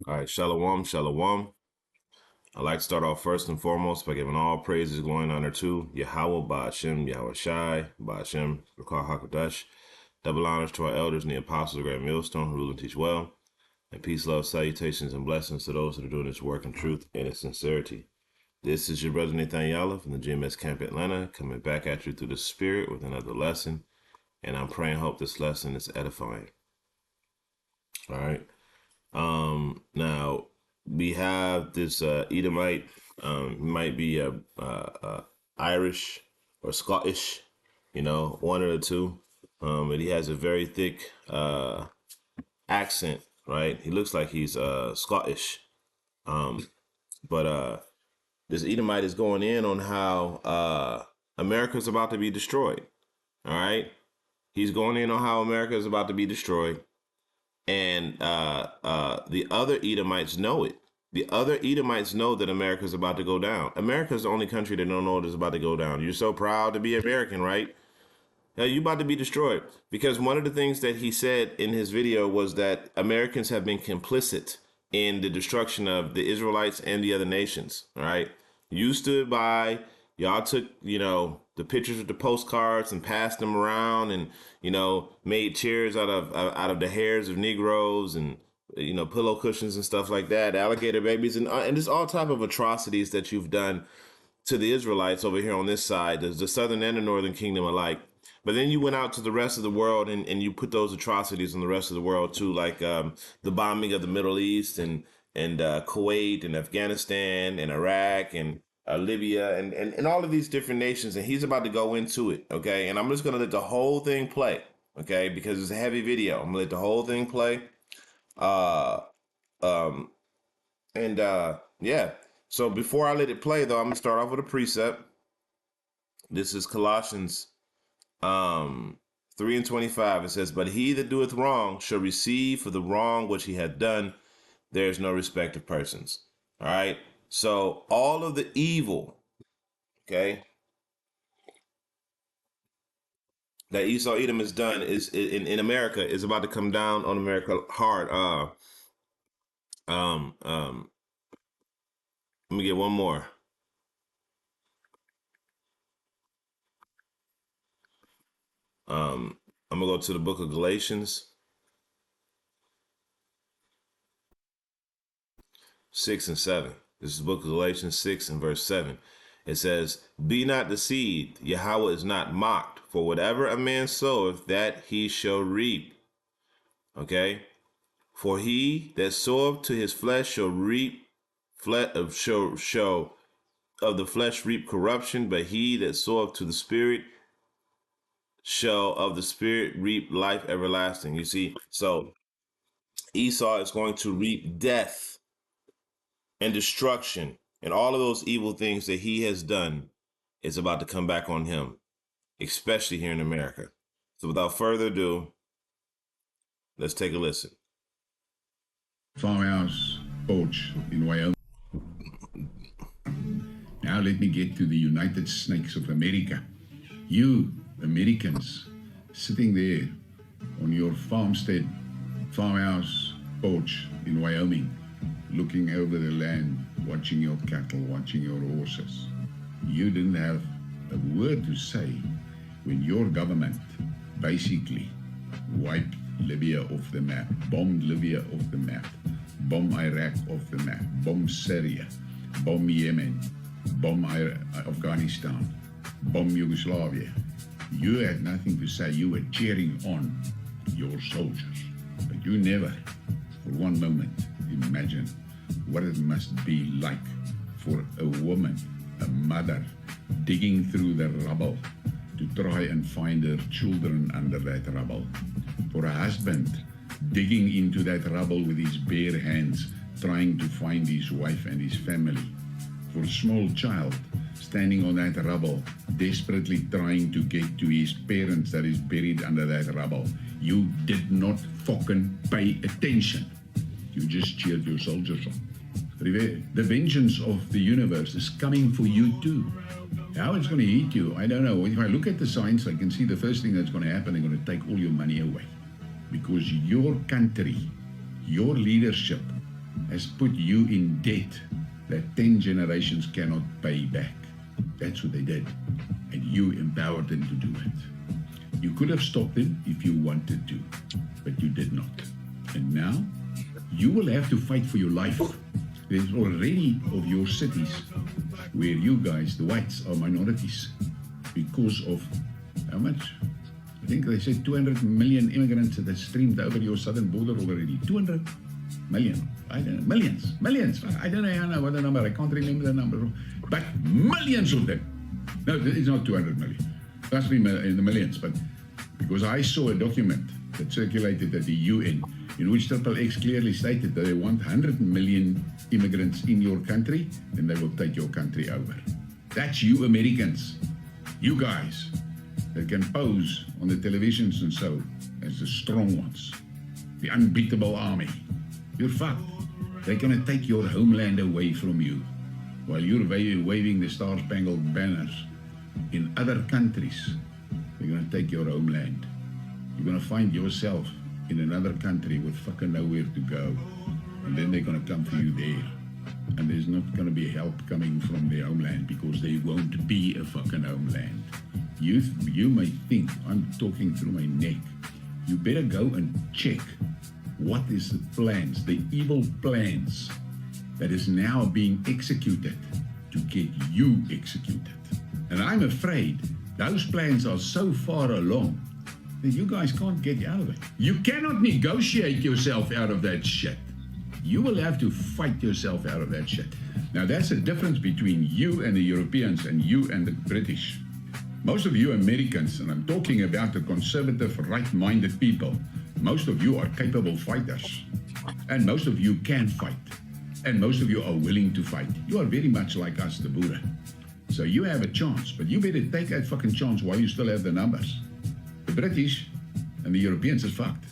All right, shalom, shalom. I'd like to start off first and foremost by giving all praises, glory, and honor to Yahweh, Ba'ashem, Yahweh Shai, Ba'ashem, Rakah HaKadosh. Double honors to our elders and the apostles of Great Millstone who rule and teach well. And peace, love, salutations, and blessings to those that are doing this work in truth and in sincerity. This is your brother Nathaniel from the GMS Camp Atlanta, coming back at you through the Spirit with another lesson. And I'm praying, hope this lesson is edifying. All right. Now we have this Edomite. He might be Irish or Scottish, one of the two. But he has a very thick accent, right? He looks like he's Scottish. But this Edomite is going in on how America's about to be destroyed. All right, he's going in on how America is about to be destroyed. And the other Edomites know it. The other Edomites know that America is about to go down. America is the only country that don't know it is about to go down. You're so proud to be American, right? Now you're about to be destroyed. Because one of the things that he said in his video was that Americans have been complicit in the destruction of the Israelites and the other nations. All right. You stood by, y'all took, the pictures with the postcards and passed them around and, made chairs out of the hairs of Negroes and, pillow cushions and stuff like that, alligator babies and just all type of atrocities that you've done to the Israelites over here on this side, the southern and the northern kingdom alike. But then you went out to the rest of the world and you put those atrocities on the rest of the world too, like the bombing of the Middle East and Kuwait and Afghanistan and Iraq and Libya and all of these different nations. And he's about to go into it. Okay. And I'm just going to let the whole thing play. Okay. Because it's a heavy video. I'm going to let the whole thing play. Yeah. So before I let it play, though, I'm going to start off with a precept. This is Colossians 3:25. It says, "But he that doeth wrong shall receive for the wrong which he hath done. There is no respect of persons." All right. So all of the evil, okay, that Esau Edom has done is in America is about to come down on America hard. Um, um, Let me get one more. I'm gonna go to the book of Galatians 6 and 7. This is the book of Galatians 6 and verse 7. It says, "Be not deceived, Yahweh is not mocked, for whatever a man soweth, that he shall reap." Okay? "For he that soweth to his flesh shall reap shall of the flesh reap corruption, but he that soweth to the spirit shall of the spirit reap life everlasting." You see, so Esau is going to reap death and destruction and all of those evil things that he has done is about to come back on him, especially here in America. So without further ado, let's take a listen. Farmhouse porch in Wyoming. Now let me get to the United Snakes of America. You Americans sitting there on your farmstead, farmhouse porch in Wyoming, looking over the land, watching your cattle, watching your horses. You didn't have a word to say when your government basically wiped Libya off the map, bombed Libya off the map, bombed Iraq off the map, bombed Syria, bombed Yemen, bombed Afghanistan, bombed Yugoslavia. You had nothing to say. You were cheering on your soldiers. But you never, for one moment, imagine what it must be like for a woman, a mother, digging through the rubble to try and find her children under that rubble. For a husband digging into that rubble with his bare hands, trying to find his wife and his family. For a small child standing on that rubble, desperately trying to get to his parents that is buried under that rubble. You did not fucking pay attention. You just cheered your soldiers on. The vengeance of the universe is coming for you too. How it's going to hit you, I don't know. If I look at the signs, I can see the first thing that's going to happen, they're going to take all your money away. Because your country, your leadership has put you in debt that 10 generations cannot pay back. That's what they did. And you empowered them to do it. You could have stopped them if you wanted to, but you did not. And now, you will have to fight for your life. There's already of your cities where you guys, the whites, are minorities because of how much? I think they said 200 million immigrants that streamed over your southern border already. 200 million. I don't know. Millions. I don't know what the number. I can't remember the number. But millions of them. No, it's not 200 million. It must be in the millions. But because I saw a document that circulated at the UN in which X clearly stated that they want 100 million immigrants in your country, then they will take your country over. That's you Americans. You guys that can pose on the televisions and so as the strong ones, the unbeatable army. You're fucked. They're going to take your homeland away from you while you're waving the Star-Spangled Banners in other countries. They're going to take your homeland. You're going to find yourself in another country with fucking nowhere to go. And then they're going to come for you there. And there's not going to be help coming from their homeland because there won't be a fucking homeland. You may think I'm talking through my neck. You better go and check what is the plans, the evil plans that is now being executed to get you executed. And I'm afraid those plans are so far along that you guys can't get out of it. You cannot negotiate yourself out of that shit. You will have to fight yourself out of that shit. Now that's the difference between you and the Europeans and you and the British. Most of you Americans, and I'm talking about the conservative, right-minded people, most of you are capable fighters. And most of you can fight. And most of you are willing to fight. You are very much like us, the Boere. So you have a chance, but you better take that fucking chance while you still have the numbers. The British and the Europeans are fucked.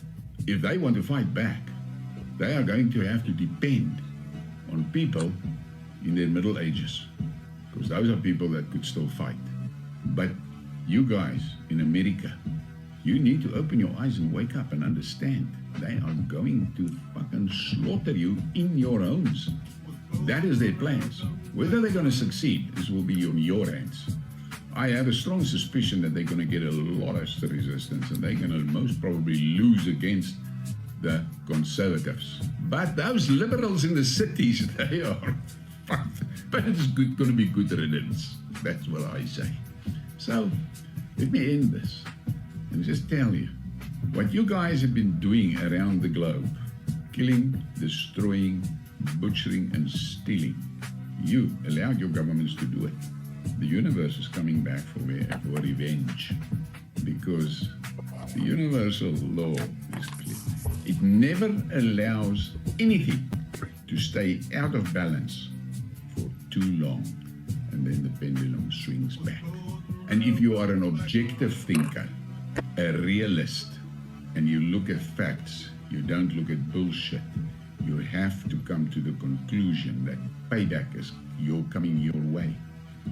If they want to fight back, they are going to have to depend on people in their middle ages, because those are people that could still fight. But you guys in America, you need to open your eyes and wake up and understand they are going to fucking slaughter you in your homes. That is their plans. Whether they're going to succeed, this will be on your hands. I have a strong suspicion that they're going to get a lot of resistance and they're going to most probably lose against the conservatives. But those liberals in the cities, they are fucked. But it's going to be good riddance. That's what I say. So, let me end this and just tell you what you guys have been doing around the globe. Killing, destroying, butchering, and stealing. You allowed your governments to do it. The universe is coming back for revenge, because the universal law is clear. It never allows anything to stay out of balance for too long, and then the pendulum swings back. And if you are an objective thinker, a realist, and you look at facts, you don't look at bullshit, you have to come to the conclusion that payback is coming your way.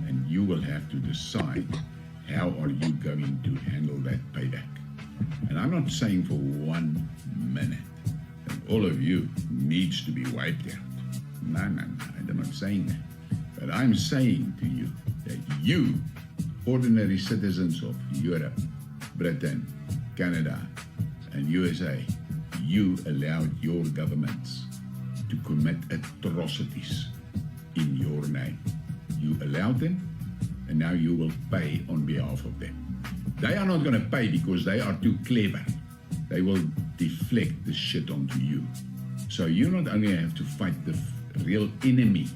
And you will have to decide how are you going to handle that payback. And I'm not saying for 1 minute that all of you needs to be wiped out. No, I'm not saying that. But I'm saying to you that you, ordinary citizens of Europe, Britain, Canada, and USA, you allowed your governments to commit atrocities in your name. You allowed them, and now you will pay on behalf of them. They are not going to pay because they are too clever. They will deflect the shit onto you. So you not only have to fight the real enemy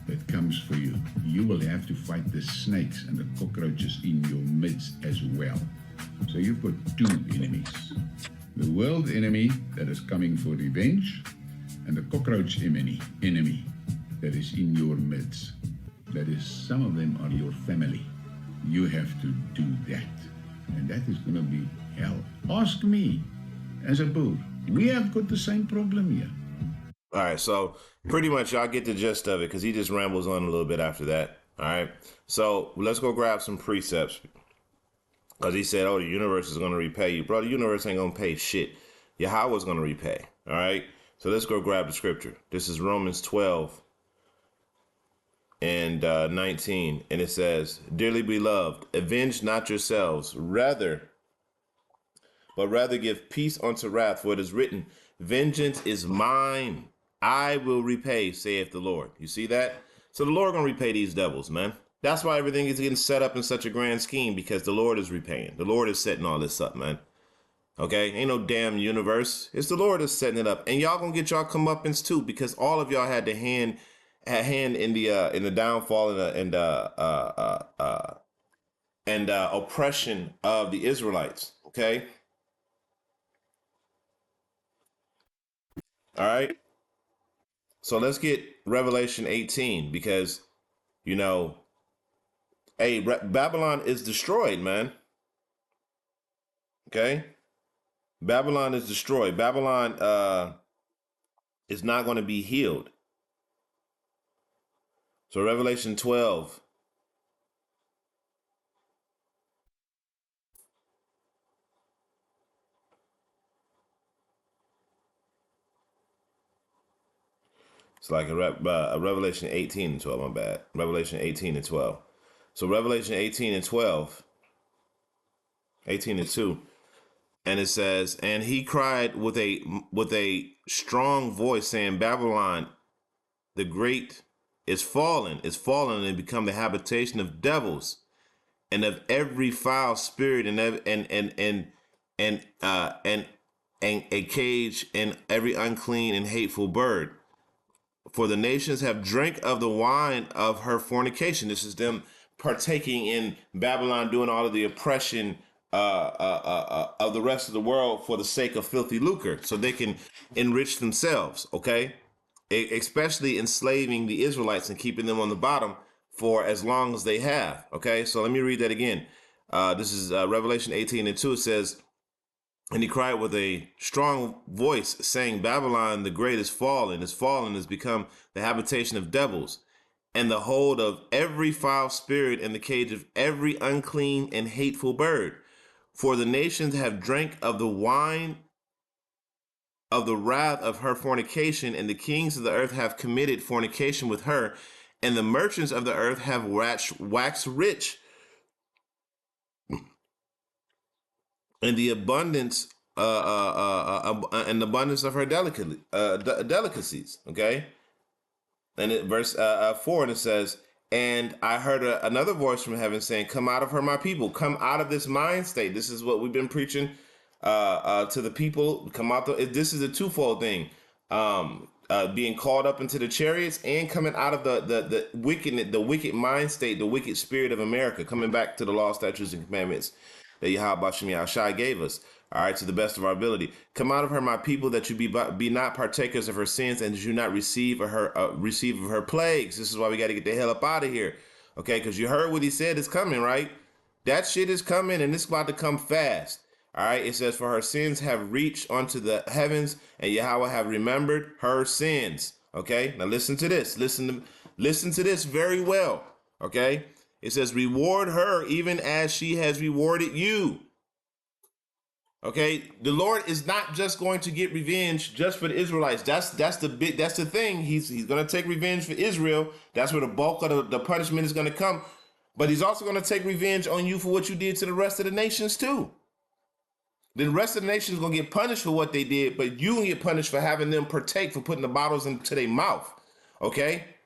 that comes for you, you will have to fight the snakes and the cockroaches in your midst as well. So you've got two enemies. The world enemy that is coming for revenge, and the cockroach enemy that is in your midst. That is, some of them are your family. You have to do that. And that is going to be hell. Ask me, as a Boer. We have got the same problem here. All right, so pretty much y'all get the gist of it, because he just rambles on a little bit after that. All right, so let's go grab some precepts. Because he said, oh, the universe is going to repay you. Bro, the universe ain't going to pay shit. Yahweh's going to repay. All right, So let's go grab the scripture. This is Romans 12 and 19. And it says, "Dearly beloved, avenge not yourselves, but rather give peace unto wrath, for it is written, vengeance is mine, I will repay, saith the Lord." You see that? So the Lord gonna repay these devils, man. That's why everything is getting set up in such a grand scheme, because the Lord is repaying. The Lord is setting all this up, man. Okay, ain't no damn universe. It's the Lord that's setting it up, and y'all gonna get y'all comeuppance too, because all of y'all had a hand in the downfall and oppression of the Israelites. Okay, all right. So let's get Revelation 18, because you know, hey, Babylon is destroyed, man. Okay, Babylon is destroyed. Babylon is not going to be healed. So Revelation 12. It's like a Revelation 18 and 12, my bad. Revelation 18 and 12. So Revelation 18 and 12, 18 and 2. And it says, "And he cried with a strong voice, saying, Babylon the great is fallen and become the habitation of devils and of every foul spirit and a cage and every unclean and hateful bird. For the nations have drank of the wine of her fornication." This is them partaking in Babylon, doing all of the oppression of the rest of the world for the sake of filthy lucre, so they can enrich themselves. Okay, especially enslaving the Israelites and keeping them on the bottom for as long as they have. Okay, so let me read that again. This is Revelation 18 and 2. It says, "And he cried with a strong voice, saying, Babylon the great is fallen, has become the habitation of devils, and the hold of every foul spirit, and the cage of every unclean and hateful bird. For the nations have drank of the wine of the wrath of her fornication, and the kings of the earth have committed fornication with her, and the merchants of the earth have waxed rich in the abundance and abundance of her delicacies." Okay, and it verse 4, and it says, "And I heard another voice from heaven saying, Come out of her, my people. Come out of this mind state." This is what we've been preaching to the people. Come out. This is a twofold thing. Being called up into the chariots and coming out of the wicked mind state, the wicked spirit of America, coming back to the law, statutes, and commandments that Yahweh Bashem Yahushai gave us. All right, to the best of our ability. "Come out of her, my people, that you be not partakers of her sins, and that you not receive of her plagues." This is why we got to get the hell up out of here. Okay, because you heard what he said is coming, right? That shit is coming, and it's about to come fast. All right, it says, "For her sins have reached unto the heavens, and Yahweh have remembered her sins." Okay, now listen to this. Listen to this very well. Okay, it says, "Reward her even as she has rewarded you." Okay, the Lord is not just going to get revenge just for the Israelites. That's the thing. He's going to take revenge for Israel. That's where the bulk of the punishment is going to come. But he's also going to take revenge on you for what you did to the rest of the nations too. The rest of the nations going to get punished for what they did, but you going to get punished for having them partake, for putting the bottles into their mouth. Okay?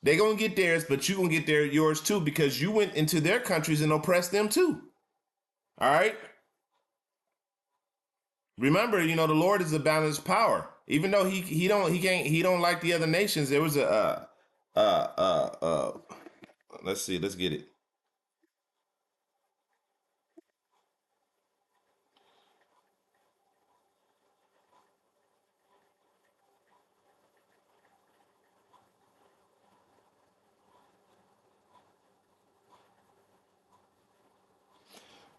They're going to get theirs, but you going to get yours too, because you went into their countries and oppressed them too. All right? Remember, the Lord is a balanced power. Even though he don't like the other nations. There was let's see, let's get it.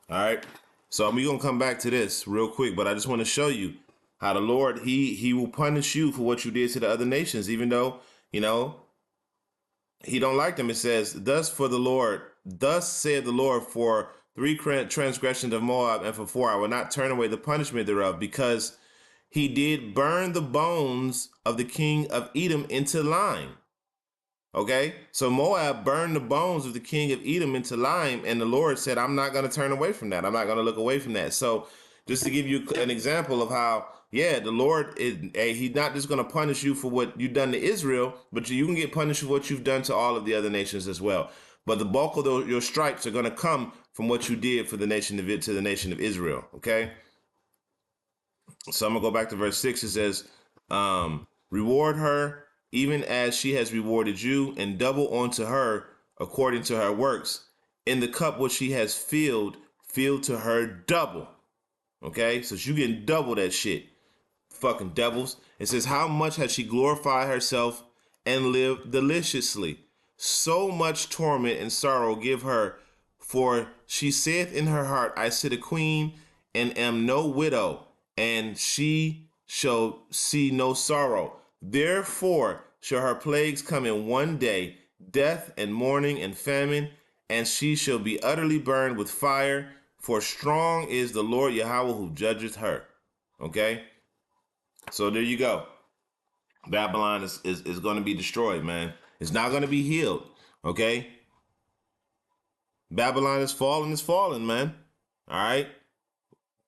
All right. So we're gonna come back to this real quick, but I just want to show you how the Lord he will punish you for what you did to the other nations, even though he don't like them. It says, thus said the Lord, for 3 transgressions of Moab, and for 4 I will not turn away the punishment thereof, because he did burn the bones of the king of Edom into lime. Okay, so Moab burned the bones of the king of Edom into lime, and the Lord said, I'm not going to turn away from that. I'm not going to look away from that. So, just to give you an example of how, yeah, the Lord he's not just going to punish you for what you've done to Israel, but you can get punished for what you've done to all of the other nations as well. But the bulk of your stripes are going to come from what you did for the nation of it to the nation of Israel. Okay, so I'm gonna go back to verse 6. It says, reward her even as she has rewarded you, and double unto her according to her works. In the cup which she has filled, fill to her double. Okay, so you getting double that shit. Fucking devils. It says, how much has she glorified herself and lived deliciously? So much torment and sorrow give her, for she saith in her heart, I sit a queen and am no widow, and she shall see no sorrow. Therefore shall her plagues come in one day, death and mourning and famine, and she shall be utterly burned with fire, for strong is the Lord Yahweh who judgeth her. Okay? So there you go. Babylon is going to be destroyed, man. It's not going to be healed. Okay? Babylon is fallen, man. All right?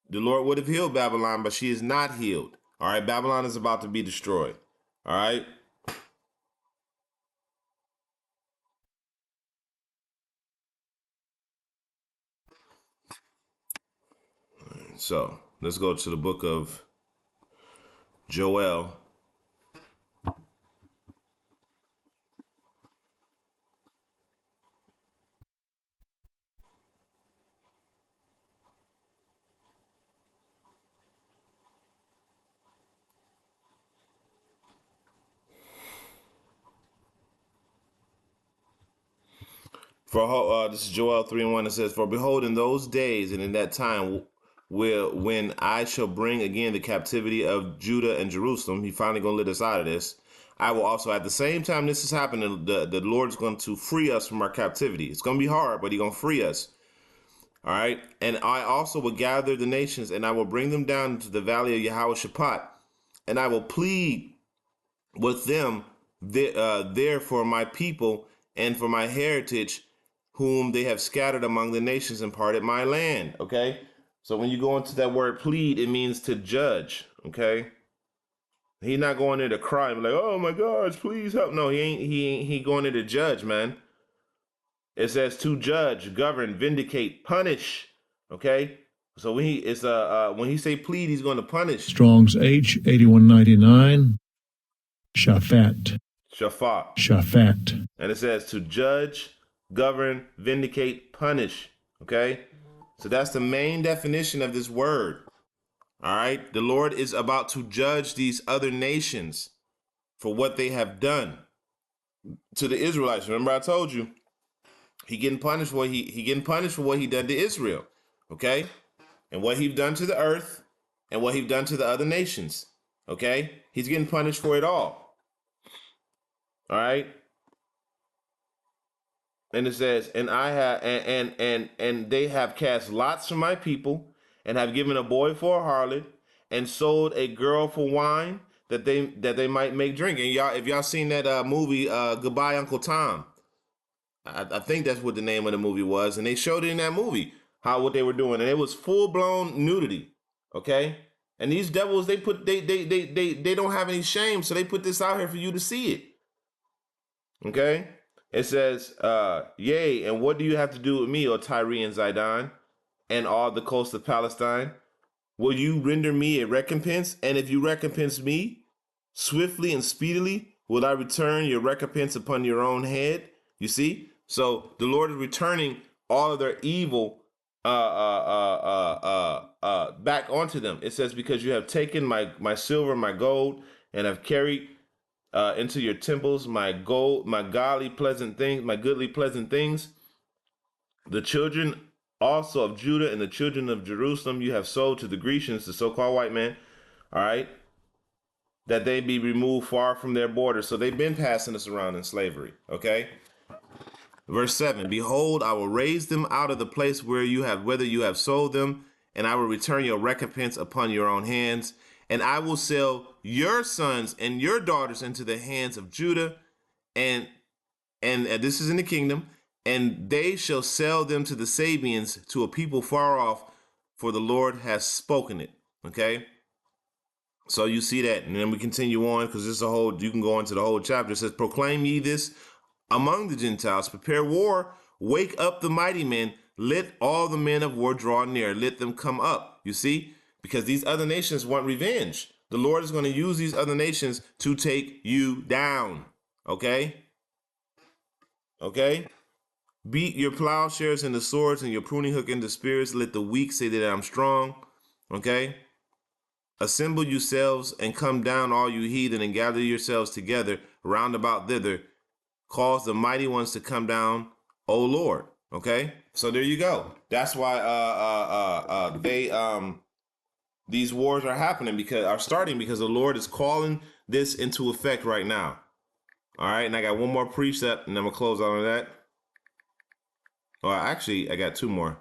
The Lord would have healed Babylon, but she is not healed. All right? Babylon is about to be destroyed. All right? So let's go to the book of Joel. This is Joel 3:1. It says, for behold, in those days and in that time when I shall bring again the captivity of Judah and Jerusalem, he finally gonna let us out of this. I will also, at the same time this is happening, the Lord's going to free us from our captivity. It's gonna be hard, but he's gonna free us. All right. And I also will gather the nations, and I will bring them down to the valley of Yahweh Shaphat, and I will plead with them there for my people and for my heritage, whom they have scattered among the nations and parted my land. Okay. So when you go into that word plead, it means to judge. Okay. He's not going there to cry like, oh my gosh, please help. No, he going there to judge, man. It says to judge, govern, vindicate, punish. Okay. So when he say plead, he's going to punish. Strong's H8199. Shaphat. Shaphat. And it says to judge, govern, vindicate, punish. Okay? So that's the main definition of this word. All right? The Lord is about to judge these other nations for what they have done to the Israelites. Remember I told you, he getting punished for what he getting punished for what he done to Israel. Okay? And what he's done to the earth and what he's done to the other nations. Okay? He's getting punished for it all. All right. And it says, and I have and they have cast lots for my people, and have given a boy for a harlot, and sold a girl for wine, that they might make drink. And y'all, if y'all seen that movie, Goodbye Uncle Tom, I think that's what the name of the movie was, and they showed it in that movie what they were doing, and it was full blown nudity. Okay. And these devils, they don't have any shame, so they put this out here for you to see it. Okay? It says, yea, and what do you have to do with me, O Tyre and Zidon, and all the coast of Palestine? Will you render me a recompense? And if you recompense me swiftly and speedily, will I return your recompense upon your own head? You see? So the Lord is returning all of their evil back onto them. It says, because you have taken my silver, my gold, and have carried into your temples my gold, my godly pleasant things, my goodly pleasant things. The children also of Judah and the children of Jerusalem you have sold to the Grecians, the so-called white man. All right, that they be removed far from their borders. So they've been passing us around in slavery. Okay. Verse 7, behold, I will raise them out of the place whether you have sold them, and I will return your recompense upon your own hands. And I will sell your sons and your daughters into the hands of Judah, and this is in the kingdom, and they shall sell them to the Sabians, to a people far off, for the Lord has spoken it. Okay. So you see that, and then we continue on, because this is a whole, you can go into the whole chapter. It says, proclaim ye this among the Gentiles, prepare war, wake up the mighty men, let all the men of war draw near, let them come up. You see, because these other nations want revenge. The Lord is going to use these other nations to take you down. Okay? Okay? Beat your plowshares into swords and your pruning hook into spears. Let the weak say that I'm strong. Okay? Assemble yourselves and come down, all you heathen, and gather yourselves together round about thither. Cause the mighty ones to come down, O Lord. Okay? So there you go. That's why these wars are happening, because the Lord is calling this into effect right now. All right, and I got one more precept, and I'm gonna close out on that. Well, actually, I got two more.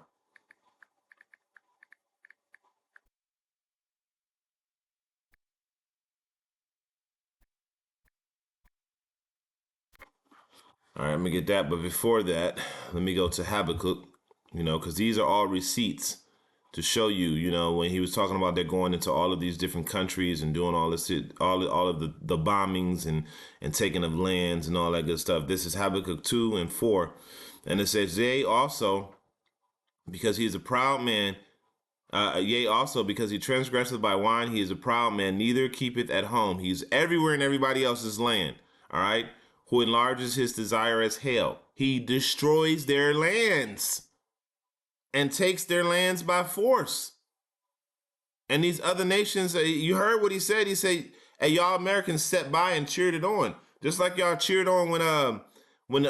All right, let me get that. But before that, let me go to Habakkuk, because these are all receipts to show you, when he was talking about they're going into all of these different countries and doing all this, all of the bombings and taking of lands and all that good stuff. This is Habakkuk 2 and 4. And it says, yea, also, because he is a proud man, yea, also, because he transgresseth by wine, he is a proud man, neither keepeth at home. He's everywhere in everybody else's land. All right. Who enlarges his desire as hell. He destroys their lands and takes their lands by force. And these other nations, you heard what he said. He said, hey, y'all Americans sat by and cheered it on. Just like y'all cheered on when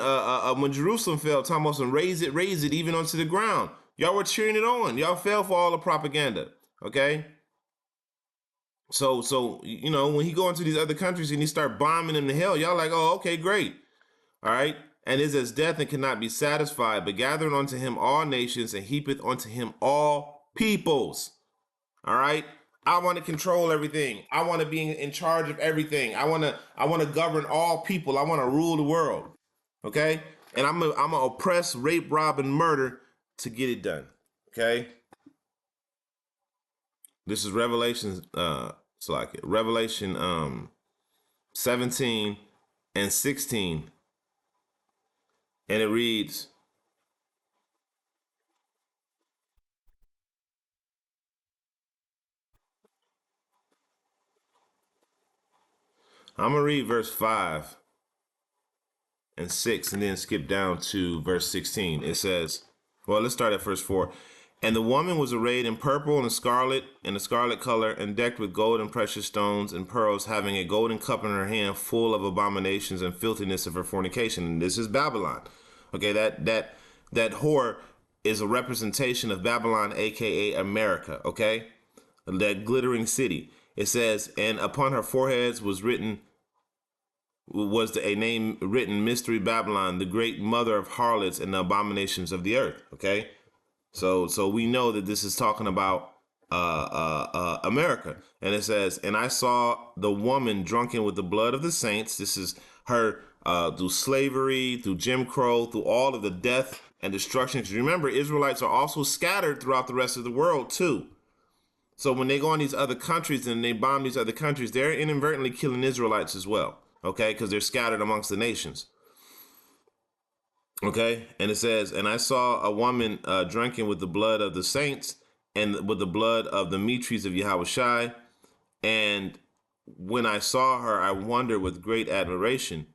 Jerusalem fell, talking about some raise it, even onto the ground. Y'all were cheering it on. Y'all fell for all the propaganda. Okay? So when he go into these other countries and he start bombing them to hell, y'all like, oh, okay, great. All right. And is as death and cannot be satisfied, but gathering unto him all nations and heapeth unto him all peoples. All right. I want to control everything. I want to be in charge of everything. I want to govern all people. I want to rule the world. Okay. And I'm gonna oppress, rape, rob, and murder to get it done. Okay. This is Revelation, Revelation 17 and 16. And it reads, I'm going to read verse 5 and 6 and then skip down to verse 16. It says, well, let's start at verse 4. And the woman was arrayed in purple and scarlet, in a scarlet color, and decked with gold and precious stones and pearls, having a golden cup in her hand full of abominations and filthiness of her fornication. And this is Babylon. Okay, that whore is a representation of Babylon, aka America. Okay, that glittering city. It says, and upon her foreheads was a name written, Mystery Babylon, the great mother of harlots and the abominations of the earth. Okay. So we know that this is talking about America. And it says, and I saw the woman drunken with the blood of the saints. This is her through slavery, through Jim Crow, through all of the death and destruction. Because remember, Israelites are also scattered throughout the rest of the world too. So when they go in these other countries and they bomb these other countries, they're inadvertently killing Israelites as well. Okay, because they're scattered amongst the nations. Okay, and it says, and I saw a woman drinking with the blood of the saints and with the blood of the Mitris of Yahushai. And when I saw her, I wondered with great admiration.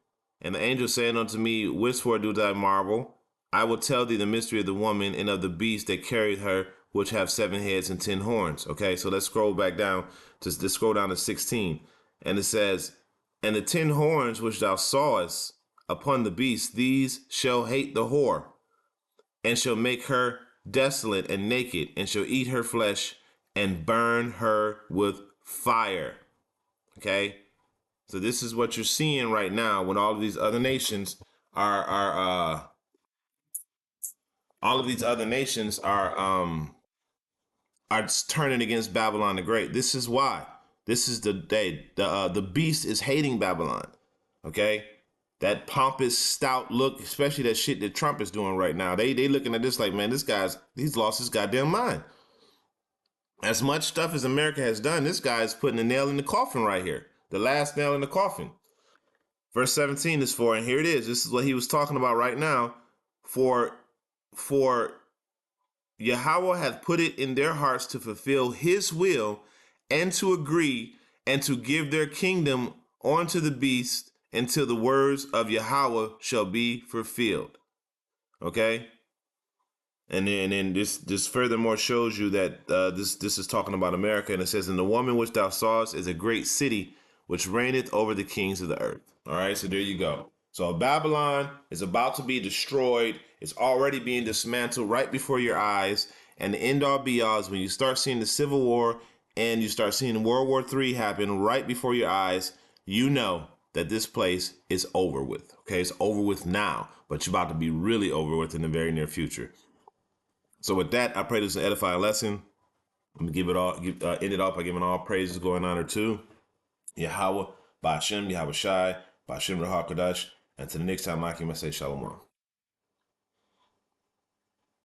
And the angel saying unto me, wherefore do thy marvel? I will tell thee the mystery of the woman and of the beast that carried her, which have 7 heads and 10 horns. Okay, so let's scroll back down. Let's scroll down to 16. And it says, and the 10 horns which thou sawest upon the beast, these shall hate the whore, and shall make her desolate and naked, and shall eat her flesh and burn her with fire. Okay, so this is what you're seeing right now when all of these other nations are turning against Babylon the Great. This is why. This is the day. The beast is hating Babylon. Okay, that pompous, stout look, especially that shit that Trump is doing right now. They looking at this like, man, he's lost his goddamn mind. As much stuff as America has done, this guy is putting a nail in the coffin right here. The last nail in the coffin. Verse 17 is for, and here it is. This is what he was talking about right now. For Yahweh hath put it in their hearts to fulfill his will and to agree and to give their kingdom unto the beast until the words of Yahweh shall be fulfilled. Okay? And then this furthermore shows you that this is talking about America, and it says, and the woman which thou sawest is a great city which reigneth over the kings of the earth. All right, so there you go. So Babylon is about to be destroyed. It's already being dismantled right before your eyes. And the end all be all is when you start seeing the Civil War and you start seeing World War III happen right before your eyes, you know that this place is over with. Okay, it's over with now, but you're about to be really over with in the very near future. So with that, I pray this is an edifying lesson. I'm gonna end it off by giving all praises, glory, and honor to Yahweh, Ba'ashem, Yahweh Shai, Ba'ashem Rahakadash, and to the next time, I can say Shalom.